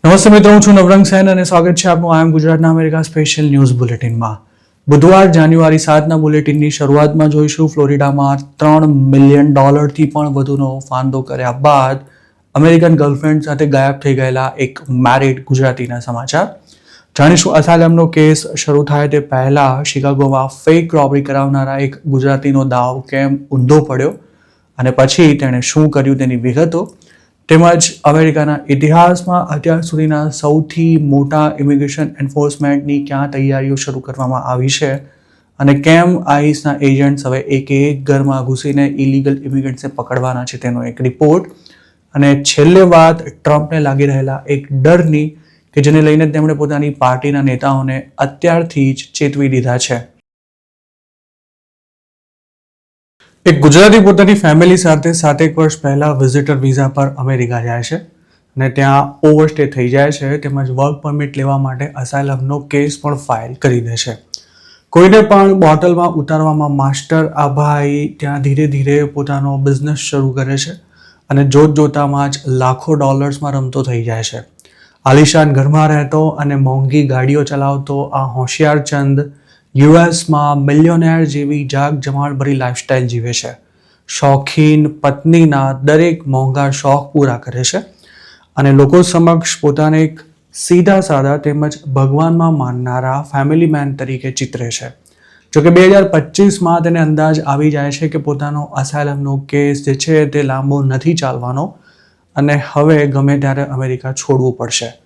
નમસ્તે મિત્રો, હું છું નવરંગ સેન અને સ્વાગત છે આપનું આઈ એમ ગુજરાતના અમેરિકા સ્પેશિયલ ન્યૂઝ બુલેટિનમાં. બુધવાર જાન્યુઆરી 7ના બુલેટિનની શરૂઆતમાં જોઈશું ફ્લોરિડામાં $3 મિલિયન પણ વધુનો ફાંદો કર્યા બાદ અમેરિકન ગર્લફ્રેન્ડ સાથે ગાયબ થઈ ગયેલા એક મેરિડ ગુજરાતીના સમાચાર. જાણીશું અસાયલમનો કેસ શરૂ થાય તે પહેલા શિકાગોમાં ફેક રોબરી કરાવનારા એક ગુજરાતીનો દાવ કેમ ઊંધો પડ્યો અને પછી તેણે શું કર્યું તેની વિગતો, તેમજ અમેરિકાના ઇતિહાસમાં અત્યાર સુધીના સૌથી મોટા ઇમિગ્રેશન એન્ફોર્સમેન્ટની ક્યાં તૈયારીઓ શરૂ કરવામાં આવી છે અને કેમ આઈસના એજન્ટ્સ હવે એક ઘરમાં ઘૂસીને ઇલીગલ ઇમિગ્રન્ટ્સને પકડવાના છે તેનો એક રિપોર્ટ, અને છેલ્લે વાત ટ્રમ્પને લાગી રહેલા એક ડરની કે જેને લઈને તેમણે પોતાની પાર્ટીના નેતાઓને અત્યારથી જ ચેતવી દીધા છે. એક ગુજરાતી પોતાની ફેમિલી સાથે 7 વર્ષ પહેલા વિઝિટર વિઝા પર અમેરિકા જાય છે અને ત્યાં ઓવરસ્ટે થઈ જાય છે, તેમજ વર્ક પરમિટ લેવા માટે અસાયલમનો કેસ પણ ફાઇલ કરી દે છે. કોઈને પણ બોટલમાં ઉતારવામાં માસ્ટર આ ભાઈ ત્યાં ધીરે ધીરે પોતાનો બિઝનેસ શરૂ કરે છે અને જોતજોતામાં જ લાખો ડોલર્સમાં રમતો થઈ જાય છે. આલિશાન ઘરમાં રહેતો અને મોંઘી ગાડીઓ ચલાવતો આ હોશિયાર ચંદ યુએસમાં મિલિયોનેર જેવી જાગ જમાળભરી લાઈફસ્ટાઈલ જીવે છે. શોખીન પત્નીના દરેક મોંઘા શોખ પૂરા કરે છે અને લોકો સમક્ષ પોતાને એક સીધા સાદા તેમજ ભગવાનમાં માનનારા ફેમિલી મેન તરીકે ચિતરે છે. જોકે 2025માં તેને અંદાજ આવી જાય છે કે પોતાનો અસાયલમનો કેસ જે છે તે લાંબો નથી ચાલવાનો અને હવે ગમે ત્યારે અમેરિકા છોડવું પડશે.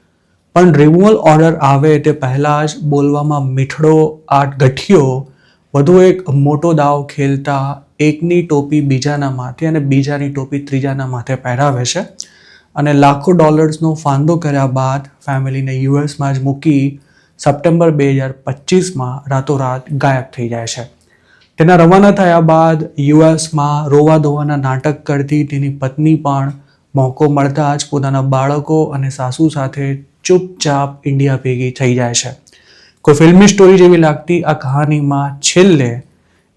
પણ રિમૂવલ ઓર્ડર આવે તે પહેલાં જ બોલવામાં મીઠડો આ ગઠિયો વધુ એક મોટો દાવ ખેલતા એકની ટોપી બીજાના માથે અને બીજાની ટોપી ત્રીજાના માથે પહેરાવે છે અને લાખો ડોલર્સનો ફાંદો કર્યા બાદ ફેમિલીને યુએસમાં જ મૂકી સપ્ટેમ્બર 2025માં રાતોરાત ગાયબ થઈ જાય છે. તેના રવાના થયા બાદ યુએસમાં રોવા ધોવાના નાટક કરતી તેની પત્ની પણ મોકો મળતા જ પોતાના બાળકો અને સાસુ સાથે ચૂપચાપ ઇન્ડિયા ભેગી થઈ જાય છે. કોઈ ફિલ્મી સ્ટોરી જેવી લાગતી આ કહાનીમાં છેલ્લે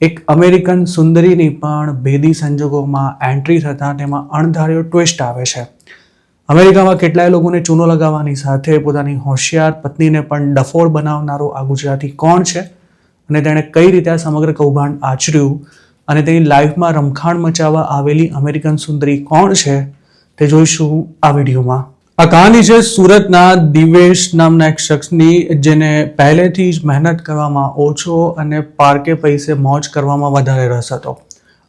એક અમેરિકન સુંદરીની પણ ભેદી સંજોગોમાં એન્ટ્રી થતાં તેમાં અણધાર્યો ટ્વિસ્ટ આવે છે. અમેરિકામાં કેટલાય લોકોને ચૂનો લગાવવાની સાથે પોતાની હોશિયાર પત્નીને પણ ડફોળ બનાવનારો આ ગુજરાતી કોણ છે અને તેણે કઈ રીતે આ સમગ્ર કૌભાંડ આચર્યું અને તેની લાઈફમાં રમખાણ મચાવવા આવેલી અમેરિકન સુંદરી કોણ છે તે જોઈશું આ વિડીયોમાં. આ કહાની છે સુરતના દિવેશ નામના એક શખ્સની, જેને પહેલેથી જ મહેનત કરવામાં ઓછો અને પાર્કે પૈસે મોજ કરવામાં વધારે રસ હતો.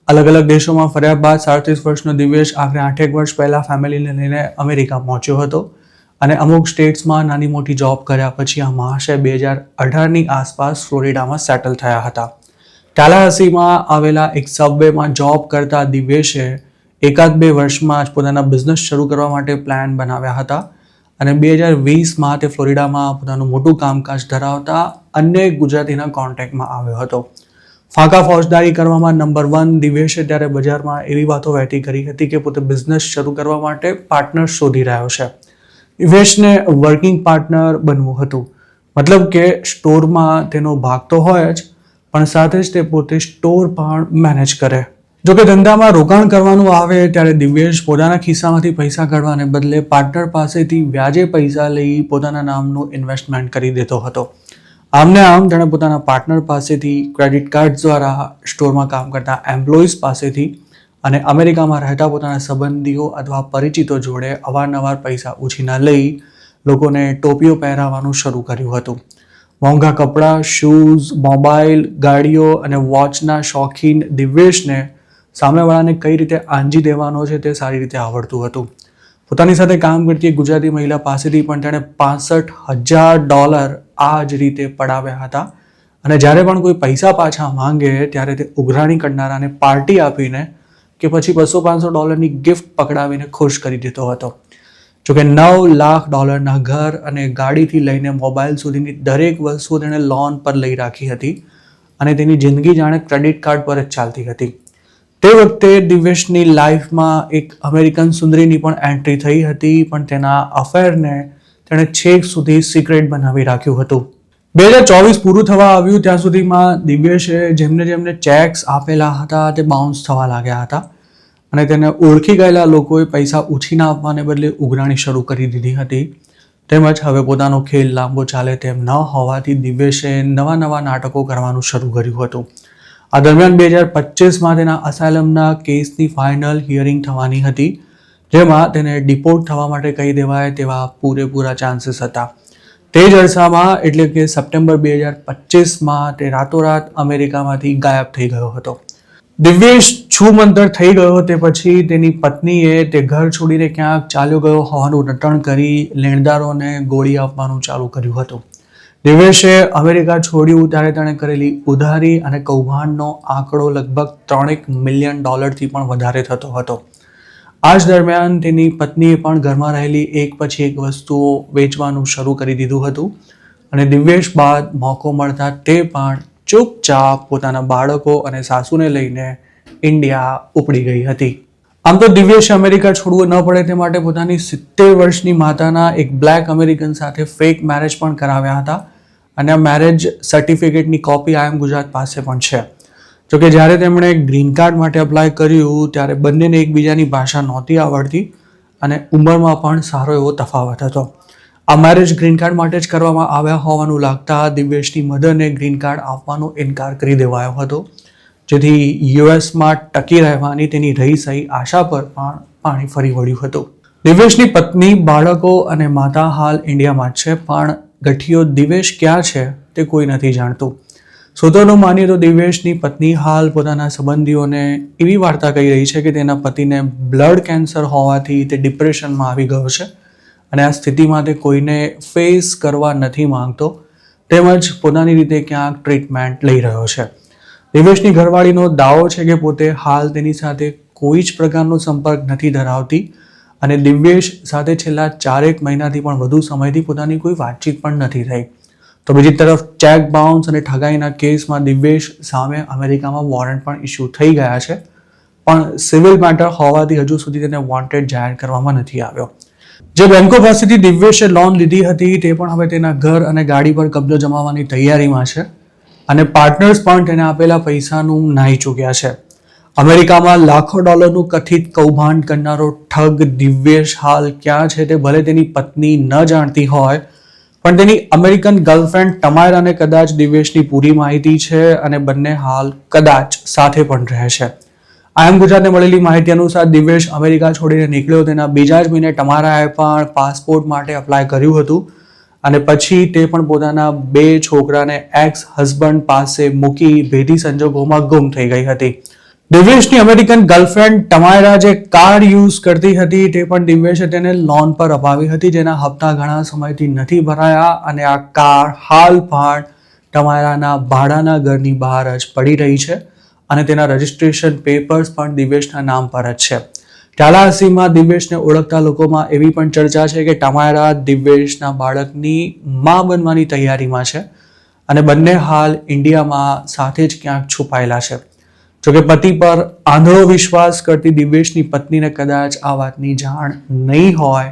અલગ અલગ દેશોમાં ફર્યા બાદ 37 વર્ષનો દિવેશ આખરે 8 વર્ષ પહેલાં ફેમિલીને લઈને અમેરિકા પહોંચ્યો હતો અને અમુક સ્ટેટ્સમાં નાની મોટી જોબ કર્યા પછી આ મહાશય 2018ની આસપાસ ફ્લોરિડામાં સેટલ થયા હતા. ટાલાહસીમાં આવેલા એક સબવેમાં જોબ કરતા દિવેશે 1-2 વર્ષમાં જ પોતાના બિઝનેસ શરૂ કરવા માટે પ્લાન બનાવ્યા હતા અને 2020માં તે ફ્લોરિડામાં પોતાનું મોટું કામકાજ ધરાવતા અન્ય એક ગુજરાતીના કોન્ટેક્ટમાં આવ્યો હતો. ફાંકા ફોજદારી કરવામાં નંબર 1 દિવેશે ત્યારે બજારમાં એવી વાતો વહેતી કરી હતી કે પોતે બિઝનેસ શરૂ કરવા માટે પાર્ટનર શોધી રહ્યો છે. દિવેશને વર્કિંગ પાર્ટનર બનવું હતું, મતલબ કે સ્ટોરમાં તેનો ભાગ તો હોય જ, પણ સાથે જ તે પોતે સ્ટોર પણ મેનેજ કરે. જોકે ધંધામાં રોકાણ કરવાનું આવે ત્યારે દિવ્યેશ પોતાના ખિસ્સામાંથી પૈસા કાઢવાને બદલે પાર્ટનર પાસેથી વ્યાજે પૈસા લઈ પોતાના નામનું ઇન્વેસ્ટમેન્ટ કરી દેતો હતો. આમને આમ તેણે પોતાના પાર્ટનર પાસેથી, ક્રેડિટ કાર્ડ દ્વારા, સ્ટોરમાં કામ કરતા એમ્પ્લોઈઝ પાસેથી અને અમેરિકામાં રહેતા પોતાના સંબંધીઓ અથવા પરિચિતો જોડે અવારનવાર પૈસા ઉછીના લઈ લોકોને ટોપીઓ પહેરાવવાનું શરૂ કર્યું હતું. મોંઘા કપડાં, શૂઝ, મોબાઈલ, ગાડીઓ અને વોચના શોખીન દિવ્યેશને સામેવાળાને કઈ રીતે આંજી દેવાનો છે તે સારી રીતે આવડતું હતું. પોતાની સાથે કામ કરતી એક ગુજરાતી મહિલા પાસેથી પણ તેણે $65,000 આ જ રીતે પડાવ્યા હતા અને જ્યારે પણ કોઈ પૈસા પાછા માંગે ત્યારે તે ઉઘરાણી કરનારાને પાર્ટી આપીને કે પછી $200-500 ગિફ્ટ પકડાવીને ખુશ કરી દેતો હતો. જોકે $9 લાખ ઘર અને ગાડીથી લઈને મોબાઈલ સુધીની દરેક વસ્તુઓ તેણે લોન પર લઈ રાખી હતી અને તેની જિંદગી જાણે ક્રેડિટ કાર્ડ પર જ ચાલતી હતી. તે વખતે દિવ્યેશની લાઈફમાં એક અમેરિકન સુંદરીની પણ એન્ટ્રી થઈ હતી, પણ તેના અફેરને તેણે છેક સુધી સિક્રેટ બનાવી રાખ્યું હતું. 2024 પૂરું થવા આવ્યું ત્યાં સુધીમાં દિવ્યેશે જેમને ચેક્સ આપેલા હતા તે બાઉન્સ થવા લાગ્યા હતા અને તેને ઓળખી ગયેલા લોકોએ પૈસા ઉછીના આપવાને બદલે ઉઘરાણી શરૂ કરી દીધી હતી. તેમજ હવે પોતાનો ખેલ લાંબો ચાલે તેમ ન હોવાથી દિવ્યેશે નવા નાટકો કરવાનું શરૂ કર્યું હતું. આ દરમિયાન 2025માં તેના અસાયલમના કેસની ફાઇનલ હિયરિંગ થવાની હતી, જેમાં તેને ડિપોર્ટ થવા માટે કહી દેવાય તેવા પૂરેપૂરા ચાન્સીસ હતા. તે જ અરસામાં એટલે કે સપ્ટેમ્બર 2025માં તે રાતોરાત અમેરિકામાંથી ગાયબ થઈ ગયો હતો. દિવ્યેશ છૂમંતર થઈ ગયો તે પછી તેની પત્નીએ તે ઘર છોડીને ક્યાંક ચાલ્યો ગયો હોવાનું રટણ કરી લેણદારોને ગોળી આપવાનું ચાલુ કર્યું હતું. દિવ્યેશે અમેરિકા છોડ્યું ત્યારે તેણે કરેલી ઉધારી અને કૌભાંડનો આંકડો લગભગ $3 મિલિયન પણ વધારે થતો હતો. આ જ દરમિયાન તેની પત્નીએ પણ ઘરમાં રહેલી એક પછી એક વસ્તુઓ વેચવાનું શરૂ કરી દીધું હતું અને દિવ્યેશ બાદ મોકો મળતા તે પણ ચૂપચાપ પોતાના બાળકો અને સાસુને લઈને ઇન્ડિયા ઉપડી ગઈ હતી. આમ તો દિવ્યેશે અમેરિકા છોડવું ન પડે તે માટે પોતાની 70 વર્ષની માતાના એક બ્લેક અમેરિકન સાથે ફેક મેરેજ પણ કરાવ્યા હતા અને આ મેરેજ સર્ટિફિકેટની કોપી IIM ગુજરાત પાસે પણ છે. જોકે જ્યારે તેમણે ગ્રીન કાર્ડ માટે અપ્લાય કર્યું ત્યારે બંનેને એકબીજાની ભાષા નહોતી આવડતી અને ઉંમરમાં પણ સારો એવો તફાવત હતો. આ મેરેજ ગ્રીન કાર્ડ માટે જ કરવામાં આવ્યા હોવાનું લાગતા દિવ્યેશની મધરને ગ્રીન કાર્ડ આપવાનો ઇનકાર કરી દેવાયો હતો, જેથી યુએસમાં ટકી રહેવાની તેની રહી સહી આશા પર પણ પાણી ફરી વળ્યું હતું. દિવ્યેશની પત્ની, બાળકો અને માતા હાલ ઇન્ડિયામાં જ છે, પણ ગઠિયો દિવ્યેશ ક્યાં છે તે કોઈ નથી જાણતું. સૂત્રોનું માનીએ તો દિવ્યેશની પત્ની હાલ પોતાના સંબંધીઓને એવી વાર્તા કહી રહી છે કે તેના પતિને બ્લડ કેન્સર હોવાથી તે ડિપ્રેશનમાં આવી ગયો છે અને આ સ્થિતિમાં તે કોઈને ફેસ કરવા નથી માંગતો, તેમજ પોતાની રીતે ક્યાંક ટ્રીટમેન્ટ લઈ રહ્યો છે. દિવ્યેશની ઘરવાળીનો દાવો છે કે પોતે હાલ તેની સાથે કોઈ જ પ્રકારનો સંપર્ક નથી ધરાવતી અને દિવ્યેશ સાથે છેલ્લા 4 મહિનાથી પણ વધુ સમયથી પોતાની કોઈ વાતચીત પણ નથી થઈ. તો બીજી તરફ ચેક બાઉન્સ અને ઠગાઈના કેસમાં દિવ્યેશ સામે અમેરિકામાં વોરંટ પણ ઇસ્યુ થઈ ગયા છે, પણ સિવિલ મેટર હોવાથી હજુ સુધી તેને વોન્ટેડ જાહેર કરવામાં નથી આવ્યો. જે બેંકો પાસેથી દિવ્યેશે લોન લીધી હતી તે પણ હવે તેના ઘર અને ગાડી પર કબજો જમાવવાની તૈયારીમાં છે અને પાર્ટનર્સ પણ તેને આપેલા પૈસાનું નાહી ચૂક્યા છે. અમેરિકામાં લાખો ડોલરનું કથિત કૌભાંડ કરનારો ઠગ દિવ્યેશ હાલ ક્યાં છે તે ભલે તેની પત્ની ન જાણતી હોય, પણ તેની અમેરિકન ગર્લફ્રેન્ડ તમાયરાને કદાચ દિવ્યેશની પૂરી માહિતી છે અને બંને હાલ કદાચ સાથે પણ રહે છે. IIM ગુજરાતને મળેલી માહિતી અનુસાર દિવ્યેશ અમેરિકા છોડીને નીકળ્યો તેના બીજા જ મહિને તમારાએ પણ પાસપોર્ટ માટે અપ્લાય કર્યું હતું અને પછી તે પણ પોતાના 2 છોકરાને એક્સ હસબન્ડ પાસે મૂકી ભેદી સંજોગોમાં ગુમ થઈ ગઈ હતી. દિવ્યેશની અમેરિકન ગર્લફ્રેન્ડ તમાયરા જે કાર યુઝ કરતી હતી તે પણ દિવ્યેશે તેને લોન પર અપાવી હતી, જેના હપ્તા ઘણા સમયથી નથી ભરાયા અને આ કાર હાલ પણ તમાયરાના ભાડાના ઘરની બહાર જ પડી રહી છે અને તેના રજિસ્ટ્રેશન પેપર્સ પણ દિવ્યેશના નામ પર જ છે. ટાલાહાસીમાં દિવ્યેશને ઓળખતા લોકોમાં એવી પણ ચર્ચા છે કે તમાયરા દિવ્યેશના બાળકની માં બનવાની તૈયારીમાં છે અને બંને હાલ ઇન્ડિયામાં સાથે જ ક્યાંક છુપાયેલા છે. જોકે પતિ પર આંધળો વિશ્વાસ કરતી દિવ્યેશની પત્નીને કદાચ આ વાતની જાણ નહીં હોય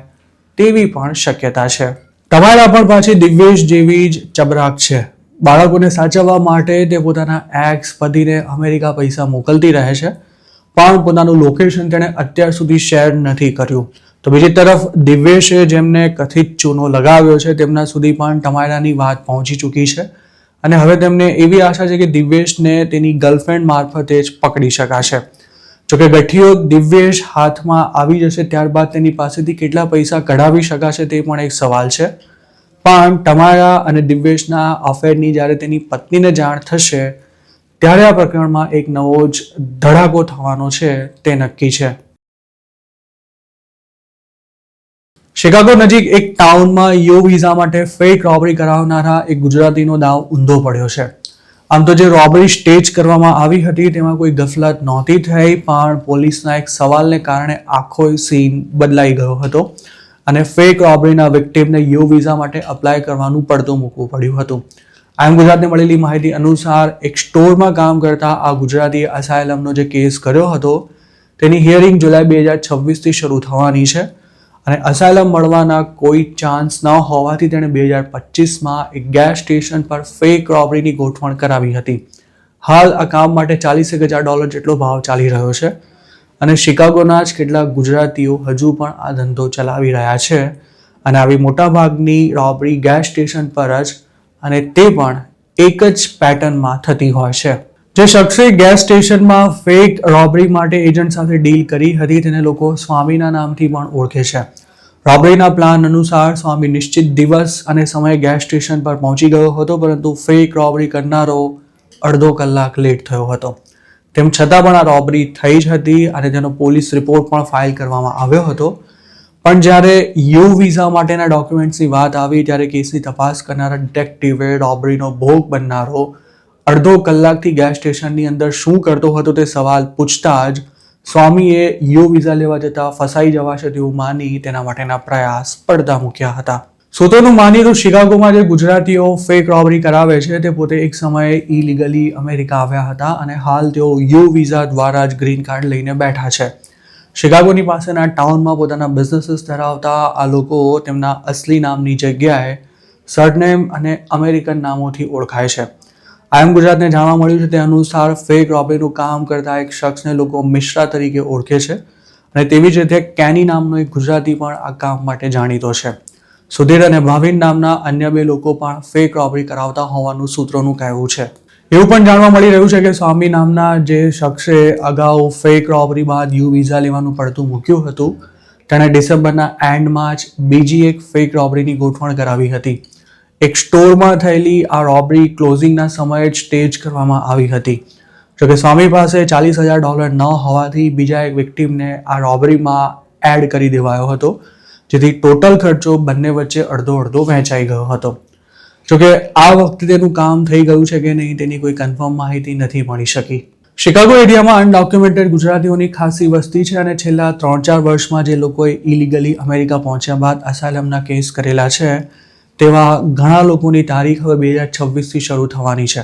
તેવી પણ શક્યતા છે. તમાયરા પણ પાછી દિવ્યેશ જેવી જ ચબરાક છે. બાળકોને સાચવવા માટે તે પોતાના એક્સ પતિને અમેરિકા પૈસા મોકલતી રહે છે, પણ પોતાનું લોકેશન તેણે અત્યાર સુધી શેર નથી કર્યું. તો બીજી તરફ દિવ્યેશે જેમને કથિત ચૂનો લગાવ્યો છે તેમના સુધી પણ તમાયરાની વાત પહોંચી ચૂકી છે અને હવે તેમને એવી આશા છે કે દિવ્યેશને તેની ગર્લફ્રેન્ડ મારફતે જ પકડી શકાશે. જોકે ગઠિયો દિવ્યેશ હાથમાં આવી જશે ત્યારબાદ તેની પાસેથી કેટલા પૈસા કઢાવી શકાશે તે પણ એક સવાલ છે. પણ તમાયરા અને દિવ્યેશના અફેરની જ્યારે તેની પત્નીને જાણ થશે ત્યારે આ પ્રકરણમાં એક નવો જ ધડાકો થવાનો છે તે નક્કી છે. શિકાગો નજીક એક ટાઉનમાં યુ વિઝા માટે ફેક રોબરી કરાવનારા એક ગુજરાતીનો દાવ ઊંધો પડ્યો છે. આમ તો જે રોબરી સ્ટેજ કરવામાં આવી હતી તેમાં કોઈ ગફલત નહોતી થઈ, પણ પોલીસના એક સવાલને કારણે આખો સીન બદલાઈ ગયો હતો અને ફેક રોબરીના વિક્ટિમને યુ વિઝા માટે અપ્લાય કરવાનું પડતું મૂકવું પડ્યું હતું. IIM ગુજરાતને મળેલી માહિતી અનુસાર એક સ્ટોરમાં કામ કરતા આ ગુજરાતીએ અસાયલમનો જે કેસ કર્યો હતો તેની હિયરિંગ જુલાઈ 2026થી શરૂ થવાની છે અને અસાયલમ મળવાના કોઈ ચાન્સ ન હોવાથી તેણે 2025માં એક ગેસ સ્ટેશન પર ફેક રોબરીની ગોઠવણ કરાવી હતી. હાલ આ કામ માટે $40,000 જેટલો ભાવ ચાલી રહ્યો છે અને શિકાગોના જ કેટલાક ગુજરાતીઓ હજુ પણ આ ધંધો ચલાવી રહ્યા છે અને આવી મોટાભાગની રોબરી ગેસ સ્ટેશન પર જ, અને તે પણ એક જ પેટર્નમાં થતી હોય છે. જે શખ્સે ગેસ સ્ટેશનમાં ફેક રોબરી માટે એજન્ટ સાથે ડીલ કરી હતી તેને લોકો સ્વામીના નામથી પણ ઓળખે છે. રોબરીના પ્લાન અનુસાર સ્વામી નિશ્ચિત દિવસ અને સમયે ગેસ સ્ટેશન પર પહોંચી ગયો હતો, પરંતુ ફેક રોબરી કરનારો અડધો કલાક લેટ થયો હતો. તેમ છતાં પણ આ રોબરી થઈ જ હતી અને તેનો પોલીસ રિપોર્ટ પણ ફાઇલ કરવામાં આવ્યો હતો. પણ જ્યારે યુ વિઝા માટેના ડોક્યુમેન્ટ્સની વાત આવી ત્યારે કેસની તપાસ કરનારા ડિટેક્ટિવે રોબરીનો ભોગ બનનારો અડધો કલાકથી ગેસ સ્ટેશનની અંદર શું કરતો હતો તે સવાલ પૂછતા જ સ્વામીએ યુ વિઝા લેવા જતા ફસાઈ જવાશે તેવું માની તેના માટેના પ્રયાસ પડતા મૂક્યા હતા. સૂત્રોનું માનીએ તો શિકાગોમાં જે ગુજરાતીઓ ફેક રોબરી કરાવે છે તે પોતે એક સમયે ઇલીગલી અમેરિકા આવ્યા હતા અને હાલ તેઓ યુ વિઝા દ્વારા જ ગ્રીન કાર્ડ લઈને બેઠા છે. શિકાગોની પાસેના ટાઉનમાં પોતાના બિઝનેસીસ ધરાવતા આ લોકો તેમના અસલી નામની જગ્યાએ સરનેમ અને અમેરિકન નામોથી ઓળખાય છે. આઈએમ ગુજરાતને જાણવા મળ્યું છે તે અનુસાર ફેક રોબરીનું કામ કરતા એક શખ્સને લોકો મિશ્રા તરીકે ઓળખે છે અને તેવી જ રીતે કેની નામનો એક ગુજરાતી પણ આ કામ માટે જાણીતો છે. સુધીર અને ભાવિન નામના અન્ય બે લોકો પણ ફેક રોબરી કરાવતા હોવાનું સૂત્રોનું કહેવું છે. એવું પણ જાણવા મળી રહ્યું છે કે સ્વામી નામના જે શખ્સે અગાઉ ફેક રોબરી બાદ યુ વિઝા લેવાનું પડતું મૂક્યું હતું, તેણે ડિસેમ્બરના એન્ડમાં જ બીજી એક ફેક રોબરીની ગોઠવણ કરાવી હતી. એક સ્ટોરમાં થયેલી આ રોબરી ક્લોઝિંગના સમયે જ સ્ટેજ કરવામાં આવી હતી. જોકે સ્વામી પાસે $40,000 ન હોવાથી બીજા એક વિક્ટીમને આ રોબરીમાં એડ કરી દેવાયો હતો, જેથી ટોટલ ખર્ચો બંને વચ્ચે અડધો અડધો વહેંચાઈ ગયો હતો. જોકે આ વખતે તેનું કામ થઈ ગયું છે કે નહીં તેની કોઈ કન્ફર્મ માહિતી નથી મળી શકી. શિકાગો એરિયામાં અનડોક્યુમેન્ટેડ ગુજરાતીઓની ખાસી વસ્તી છે અને છેલ્લા 3-4 વર્ષમાં જે લોકોએ ઇલીગલી અમેરિકા પહોંચ્યા બાદ અસાયલમના કેસ કરેલા છે તેવા ઘણા લોકોની તારીખ હવે 2026થી શરૂ થવાની છે.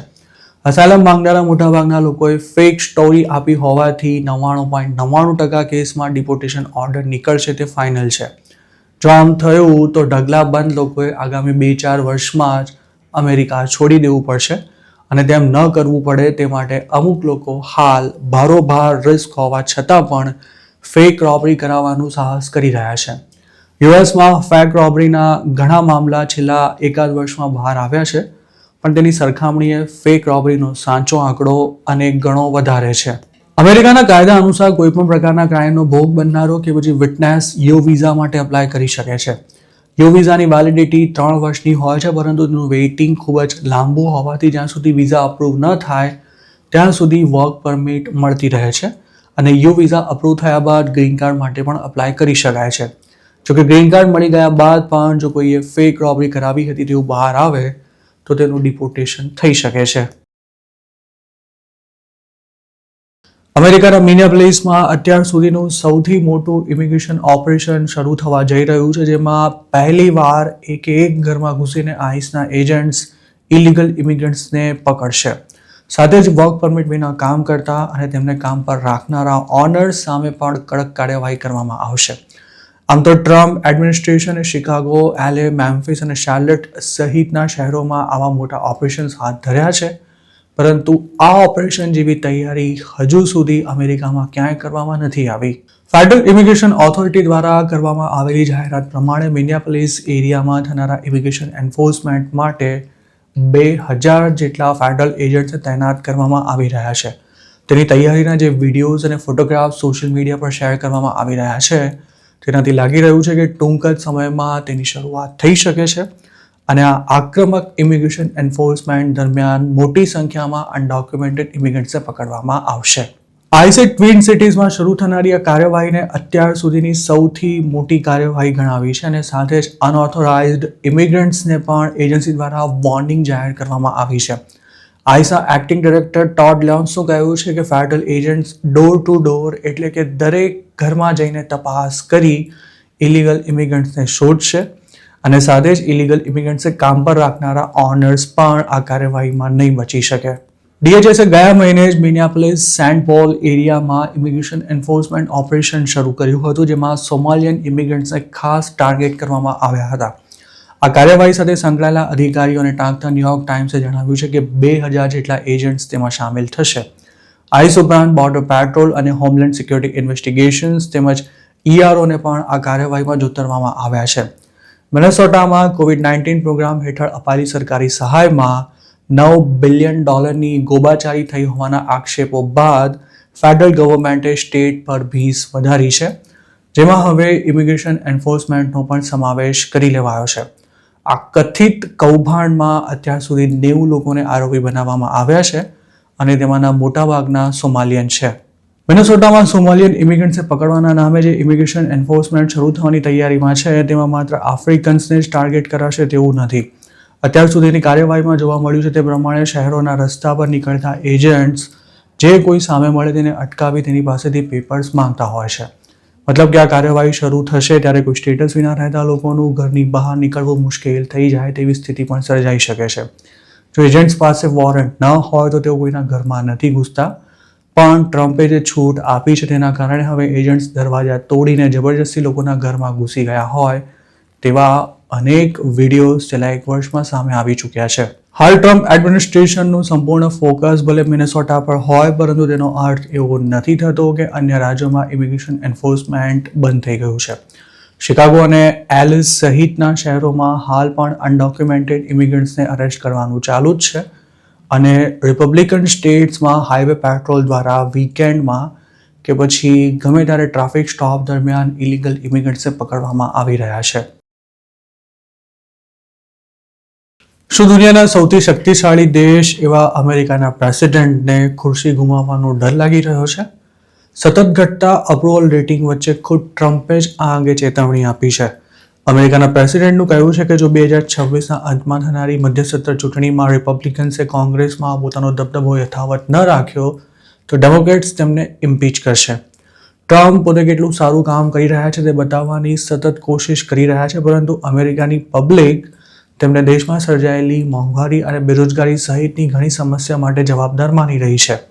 અસાયલમ માંગનારા મોટાભાગના લોકોએ ફેક સ્ટોરી આપી હોવાથી 99.99% કેસમાં ડિપોર્ટેશન ઓર્ડર નીકળશે તે ફાઇનલ છે. જો આમ થયું તો ઢગલાબંધ લોકોએ આગામી 2-4 વર્ષમાં જ અમેરિકા છોડી દેવું પડશે અને તેમ ન કરવું પડે તે માટે અમુક લોકો હાલ ભારોભાર રિસ્ક હોવા છતાં પણ ફેક રોબરી કરાવવાનું સાહસ કરી રહ્યા છે. યુએસમાં ફેક રોબરીના ઘણા મામલા છેલ્લા એકાદ વર્ષમાં બહાર આવ્યા છે, પણ તેની સરખામણીએ ફેક રોબરીનો સાચો આંકડો અનેક ગણો વધારે છે. અમેરિકાના કાયદા અનુસાર કોઈપણ પ્રકારના ક્રાઇમનો ભોગ બનનારો કે પછી વિટનેસ યુ વિઝા માટે અપ્લાય કરી શકે છે. યુ વિઝાની વેલિડિટી 3 વર્ષની હોય છે, પરંતુ તેનું વેઇટિંગ ખૂબ જ લાંબુ હોવાથી જ્યાં સુધી વિઝા અપ્રૂવ ન થાય ત્યાં સુધી વર્ક પરમિટ મળતી રહે છે અને યુ વિઝા અપ્રૂવ થયા બાદ ગ્રીન કાર્ડ માટે પણ અપ્લાય કરી શકાય છે. જોકે ગ્રીન કાર્ડ મળી ગયા બાદ પણ જો કોઈએ ફેક રોબરી કરાવી હતી તેવું બહાર આવે તો તેનું ડિપોર્ટેશન થઈ શકે છે. અમેરિકાના મિનિયાપોલિસમાં અત્યાર સુધીનું સૌથી મોટું ઇમિગ્રેશન ઓપરેશન શરૂ થવા જઈ રહ્યું છે, જેમાં પહેલીવાર એક ઘરમાં ઘૂસીને આઈસના એજન્ટ્સ ઇલીગલ ઇમિગ્રન્ટ્સને પકડશે. સાથે જ વર્ક પરમિટ વિના કામ કરતા અને તેમને કામ પર રાખનારા ઓનર્સ સામે પણ કડક કાર્યવાહી કરવામાં આવશે. આમ તો ટ્રમ્પ એડમિનિસ્ટ્રેશને શિકાગો, LA, મેમ્ફિસ અને શાર્લેટ સહિતના શહેરોમાં આવા મોટા ઓપરેશન્સ હાથ ધર્યા છે, પરંતુ આ ઓપરેશન જેવી તૈયારી હજુ સુધી અમેરિકામાં ક્યાંય કરવામાં નથી આવી. ફેડરલ ઇમિગ્રેશન ઓથોરિટી દ્વારા કરવામાં આવેલી જાહેરાત પ્રમાણે મિનિયાપોલિસ એરિયામાં થનારા ઇમિગ્રેશન એન્ફોર્સમેન્ટ માટે 2000 જેટલા ફેડરલ એજન્ટ્સ તૈનાત કરવામાં આવી રહ્યા છે. તેની તૈયારીના જે વિડીયોઝ અને ફોટોગ્રાફ્સ સોશિયલ મીડિયા પર શેર કરવામાં આવી રહ્યા છે તેનાથી લાગી રહ્યું છે કે ટૂંક જ સમયમાં તેની શરૂઆત થઈ શકે છે અને આ આક્રમક ઇમિગ્રેશન એન્ફોર્સમેન્ટ દરમિયાન મોટી સંખ્યામાં અનડોક્યુમેન્ટેડ ઇમિગ્રન્ટ્સને પકડવામાં આવશે. આઈસે ટ્વિન સિટીઝમાં શરૂ થનારી આ કાર્યવાહીને અત્યાર સુધીની સૌથી મોટી કાર્યવાહી ગણાવી છે અને સાથે જ અનઓથોરાઇઝ્ડ ઇમિગ્રન્ટ્સને પણ એજન્સી દ્વારા વોર્નિંગ જાહેર કરવામાં આવી છે. આઈસા એક્ટિંગ ડાયરેક્ટર ટોડ લેન્સનું કહેવું છે કે federal agents door to door એટલે કે દરેક ઘરમાં જઈને તપાસ કરી ઇલીગલ ઇમિગ્રન્ટ્સને શોધશે અને સાથે જ ઇલીગલ ઇમિગ્રન્ટ્સે કામ પર રાખનારા ઓનર્સ પણ આ કાર્યવાહીમાં નહીં બચી શકે. DHSએ ગયા મહિને જ મિનિયાપોલિસ સેન્ટ પોલ એરિયામાં ઇમિગ્રેશન એન્ફોર્સમેન્ટ ઓપરેશન શરૂ કર્યું હતું, જેમાં સોમાલિયન ઇમિગ્રન્ટ્સને ખાસ ટાર્ગેટ કરવામાં આવ્યા હતા. આ કાર્યવાહી સાથે સંકળાયેલા અધિકારીઓને ટાંકતા ન્યૂયોર્ક ટાઈમ્સે જણાવ્યું છે કે 2000 જેટલા એજન્ટ્સ તેમાં સામેલ થશે. આઈસ ઉપરાંત બોર્ડર પેટ્રોલ અને હોમલેન્ડ સિક્યોરિટી ઇન્વેસ્ટિગેશન્સ તેમજ EROને પણ આ કાર્યવાહીમાં જોતરવામાં આવ્યા છે. મિનેસોટામાં COVID-19 પ્રોગ્રામ હેઠળ અપાયેલી સરકારી સહાયમાં $9 બિલિયન ગોબાચારી થઈ હોવાના આક્ષેપો બાદ ફેડરલ ગવર્મેન્ટે સ્ટેટ પર ફીસ વધારી છે, જેમાં હવે ઇમિગ્રેશન એન્ફોર્સમેન્ટનો પણ સમાવેશ કરી લેવાયો છે. આ કથિત કૌભાંડમાં અત્યાર સુધી 90 લોકોને આરોપી બનાવવામાં આવ્યા છે અને તેમાંના મોટાભાગના સોમાલિયન છે. મિનેસોટામાં સોમાલિયન ઇમિગ્રન્ટ્સને પકડવાના નામે જે ઇમિગ્રેશન એન્ફોર્સમેન્ટ શરૂ થવાની તૈયારીમાં છે તેમાં માત્ર આફ્રિકન્સને જ ટાર્ગેટ કરાશે તેવું નથી. અત્યાર સુધીની કાર્યવાહીમાં જોવા મળ્યું છે તે પ્રમાણે શહેરોના રસ્તા પર નીકળતા એજન્ટ્સ જે કોઈ સામે મળે તેને અટકાવી તેની પાસેથી પેપર્સ માંગતા હોય છે. મતલબ કે આ કાર્યવાહી શરૂ થશે ત્યારે કોઈ સ્ટેટસ વિના રહેતા લોકોનું ઘરની બહાર નીકળવું મુશ્કેલ થઈ જાય તેવી સ્થિતિ પણ સર્જાઈ શકે છે. જો એજન્ટ્સ પાસે વોરંટ ન હોય તો તેઓ કોઈના ઘરમાં નથી ઘૂસતા, પણ ટ્રમ્પે જે છૂટ આપી છે તેના કારણે હવે એજન્ટ્સ દરવાજા તોડીને જબરજસ્તી લોકોના ઘરમાં ઘૂસી ગયા હોય તેવા અનેક વિડીયોઝ છેલ્લા 1 વર્ષમાં સામે આવી ચૂક્યા છે. હાલ ટ્રમ્પ એડમિનિસ્ટ્રેશનનું સંપૂર્ણ ફોકસ ભલે મિનેસોટા પર હોય, પરંતુ તેનો અર્થ એવો નથી થતો કે અન્ય રાજ્યોમાં ઇમિગ્રેશન એન્ફોર્સમેન્ટ બંધ થઈ ગયું છે. શિકાગો અને એલિસ સહિતના શહેરોમાં હાલ પણ અનડોક્યુમેન્ટેડ ઇમિગ્રન્ટ્સને અરેસ્ટ કરવાનું ચાલુ જ છે અને રિપબ્લિકન સ્ટેટ્સમાં હાઈવે પેટ્રોલ દ્વારા વીકેન્ડમાં કે પછી ગમે ત્યારે ટ્રાફિક સ્ટોપ દરમિયાન ઇલીગલ ઇમિગ્રન્ટ્સને પકડવામાં આવી રહ્યા છે. શું દુનિયાના સૌથી શક્તિશાળી દેશ એવા અમેરિકાના પ્રેસિડેન્ટને ખુરશી ગુમાવવાનો ડર લાગી રહ્યો છે? સતત ઘટતા અપ્રુવલ રેટિંગ વચ્ચે ખુદ ટ્રમ્પે જ આ અંગે ચેતવણી આપી છે. અમેરિકાના પ્રેસિડેન્ટનું કહેવું છે કે જો 2026ના અંતમાં થનારી મધ્યસત્ર ચૂંટણીમાં રિપબ્લિકન્સે કોંગ્રેસમાં પોતાનો દબદબો યથાવત ન રાખ્યો તો ડેમોક્રેટ્સ તેમને ઇમ્પીચ કરશે. ટ્રમ્પ પોતે કેટલું સારું કામ કરી રહ્યા છે તે બતાવવાની સતત કોશિશ કરી રહ્યા છે, પરંતુ અમેરિકાની પબ્લિક તેમને દેશમાં સર્જાયેલી મોંઘવારી અને બેરોજગારી સહિતની ઘણી સમસ્યા માટે જવાબદાર માની રહી છે.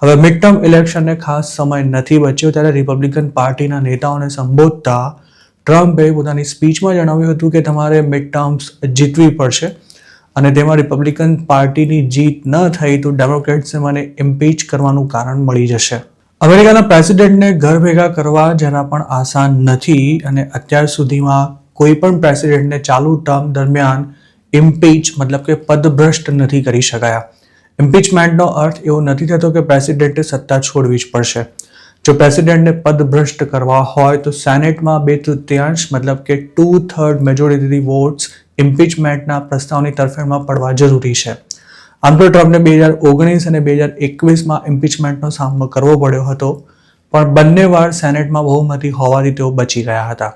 હવે મિડ ટર્મ ઇલેક્શનને ખાસ સમય નથી બચ્યો ત્યારે રિપબ્લિકન પાર્ટીના નેતાઓને સંબોધતા ટ્રમ્પે પોતાની સ્પીચમાં જણાવ્યું હતું કે તમારે મિડ ટર્મ્સ જીતવી પડશે અને તેમાં રિપબ્લિકન પાર્ટીની જીત ન થઈ તો ડેમોક્રેટ્સને મને ઇમ્પીચ કરવાનું કારણ મળી જશે. અમેરિકાના પ્રેસિડેન્ટને ઘર ભેગા કરવા જરા પણ આસાન નથી અને અત્યાર સુધીમાં કોઈ પણ પ્રેસિડેન્ટને ચાલુ ટર્મ દરમિયાન ઇમ્પીચ મતલબ કે પદભ્રષ્ટ નથી કરી શકાયા. ઇમ્પીચમેન્ટનો અર્થ એવો નથી થતો કે પ્રેસિડેન્ટે સત્તા છોડવી જ પડશે. જો પ્રેસિડેન્ટને પદભ્રષ્ટ કરવા હોય તો સેનેટમાં 2/3 મતલબ કે 2/3 મેજોરિટી વોટ્સ ઇમ્પીચમેન્ટના પ્રસ્તાવની તરફેણમાં પડવા જરૂરી છે. આમ તો ટ્રમ્પને 2019 અને 2021માં ઇમ્પીચમેન્ટનો સામનો કરવો પડ્યો હતો, પણ બંને વાર સેનેટમાં બહુમતી હોવાથી તેઓ બચી ગયા હતા.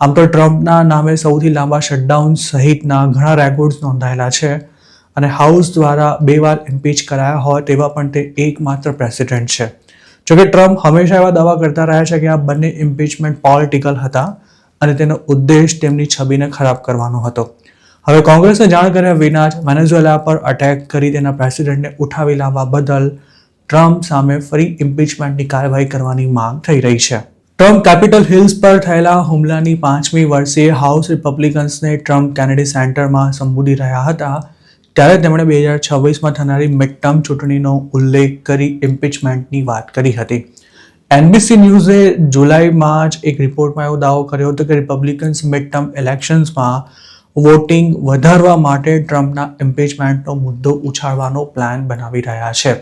આમ તો ટ્રમ્પના નામે સૌથી લાંબા શટડાઉન સહિતના ઘણા રેકોર્ડ્સ નોંધાયેલા છે અને હાઉસ દ્વારા 2 વાર ઇમ્પીચ કરાયા હોય તેવા પણ તે એકમાત્ર પ્રેસિડેન્ટ છે. જોકે ટ્રમ્પ હંમેશા એવા દાવા કરતા રહ્યા છે કે આ બંને ઇમ્પીચમેન્ટ પોલિટિકલ હતા અને તેનો ઉદ્દેશ તેમની છબીને ખરાબ કરવાનો હતો. હવે કોંગ્રેસને જાણ કર્યા વિના જ વેનેઝુએલા પર અટેક કરી તેના પ્રેસિડેન્ટને ઉઠાવી લાવવા બદલ ટ્રમ્પ સામે ફરી ઇમ્પીચમેન્ટની કાર્યવાહી કરવાની માંગ થઈ રહી છે. ટ્રમ્પ કેપિટલ હિલ્સ પર થયેલા હુમલાની 5મી વર્ષે હાઉસ રિપબ્લિકન્સને ટ્રમ્પ કેનેડી સેન્ટરમાં સંબોધી રહ્યા હતા ત્યારે તેમણે 2026માં થનારી મિડ ટર્મ ચૂંટણીનો ઉલ્લેખ કરી ઇમ્પીચમેન્ટની વાત કરી હતી. NBC ન્યૂઝે જુલાઈમાં જ એક રિપોર્ટમાં એવો દાવો કર્યો હતો કે રિપબ્લિકન્સ મિડ ટર્મ ઇલેક્શન્સમાં વોટિંગ વધારવા માટે ટ્રમ્પના ઇમ્પીચમેન્ટનો મુદ્દો ઉછાળવાનો પ્લાન બનાવી રહ્યા છે.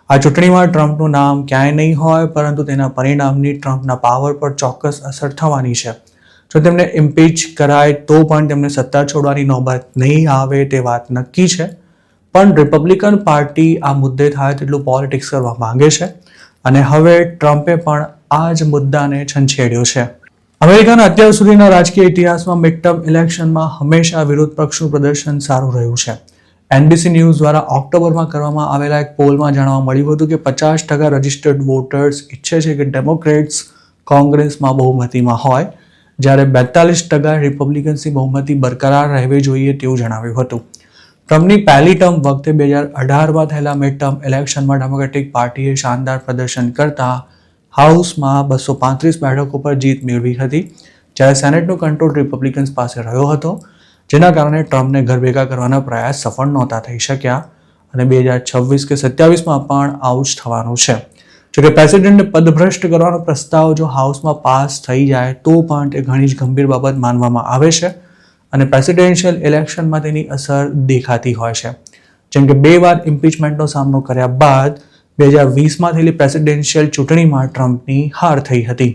આ ચૂંટણીમાં ટ્રમ્પનું નામ ક્યાંય નહીં હોય, પરંતુ તેના પરિણામની ટ્રમ્પના પાવર પર ચોક્કસ અસર થવાની છે. જો તેમને ઇમ્પીચ કરાય તો પણ તેમને સત્તા છોડવાની નોબત નહીં આવે તે વાત નક્કી છે, પણ રિપબ્લિકન પાર્ટી આ મુદ્દે થાય તેટલું પોલિટિક્સ કરવા માંગે છે અને હવે ટ્રમ્પે પણ આ જ મુદ્દાને છંછેડ્યો છે. અમેરિકાના અત્યાર સુધીના રાજકીય ઇતિહાસમાં મિડ ટર્મ ઇલેક્શનમાં હંમેશા વિરોધ પક્ષનું પ્રદર્શન સારું રહ્યું છે. NBC ન્યૂઝ દ્વારા ઓક્ટોબરમાં કરવામાં આવેલા એક પોલમાં જાણવા મળ્યું હતું કે 50% રજિસ્ટર્ડ વોટર્સ ઈચ્છે છે કે ડેમોક્રેટ્સ કોંગ્રેસમાં બહુમતીમાં હોય, જ્યારે 42% રિપબ્લિકન્સની બહુમતી બરકરાર રહેવી જોઈએ તેવું જણાવ્યું હતું. ટ્રમ્પની પહેલી ટર્મ વખતે 2018માં થયેલા મિડ ટર્મ ઇલેક્શનમાં ડેમોક્રેટિક પાર્ટીએ શાનદાર પ્રદર્શન કરતા હાઉસમાં 235 બેઠકો પર જીત મેળવી હતી, જ્યારે સેનેટનો કંટ્રોલ રિપબ્લિકન્સ પાસે રહ્યો હતો, જેના કારણે ટ્રમ્પને ઘર ભેગા કરવાના પ્રયાસ સફળ નહોતા થઈ શક્યા અને 2026 કે 27માં પણ આવું જ થવાનું છે. જોકે પ્રેસિડેન્ટને પદભ્રષ્ટ કરવાનો પ્રસ્તાવ જો હાઉસમાં પાસ થઈ જાય તો પણ તે ઘણી જ ગંભીર બાબત માનવામાં આવે છે અને પ્રેસિડેન્શિયલ ઇલેક્શનમાં તેની અસર દેખાતી હોય છે. જેમ કે 2 વાર ઇમ્પીચમેન્ટનો સામનો કર્યા બાદ 2020માં થયેલી પ્રેસિડેન્શિયલ ચૂંટણીમાં ટ્રમ્પની હાર થઈ હતી.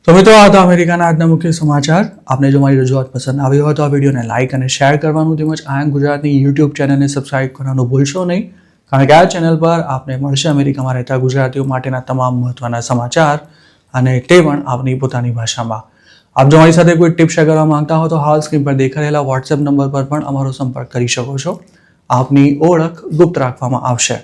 તો મિત્રો, આ હતા અમેરિકાના આજના મુખ્ય સમાચાર. આપને જો મારી રજૂઆત પસંદ આવી હોય તો આ વિડીયોને લાઇક અને શેર કરવાનું તેમજ આયન ગુજરાતની યુટ્યુબ ચેનલને સબસ્ક્રાઇબ કરવાનું ભૂલશો નહીં, કારણ કે આ ચેનલ પર આપને મળશે અમેરિકામાં રહેતા ગુજરાતીઓ માટેના તમામ મહત્વના સમાચાર, અને તે પણ આપની પોતાની ભાષામાં. આપ જો મારી સાથે કોઈ ટિપ શેર કરવા માંગતા હો તો હાલ સ્ક્રીન પર દેખાઈ રહેલા વોટ્સએપ નંબર પર પણ અમારો સંપર્ક કરી શકો છો. આપની ઓળખ ગુપ્ત રાખવામાં આવશે.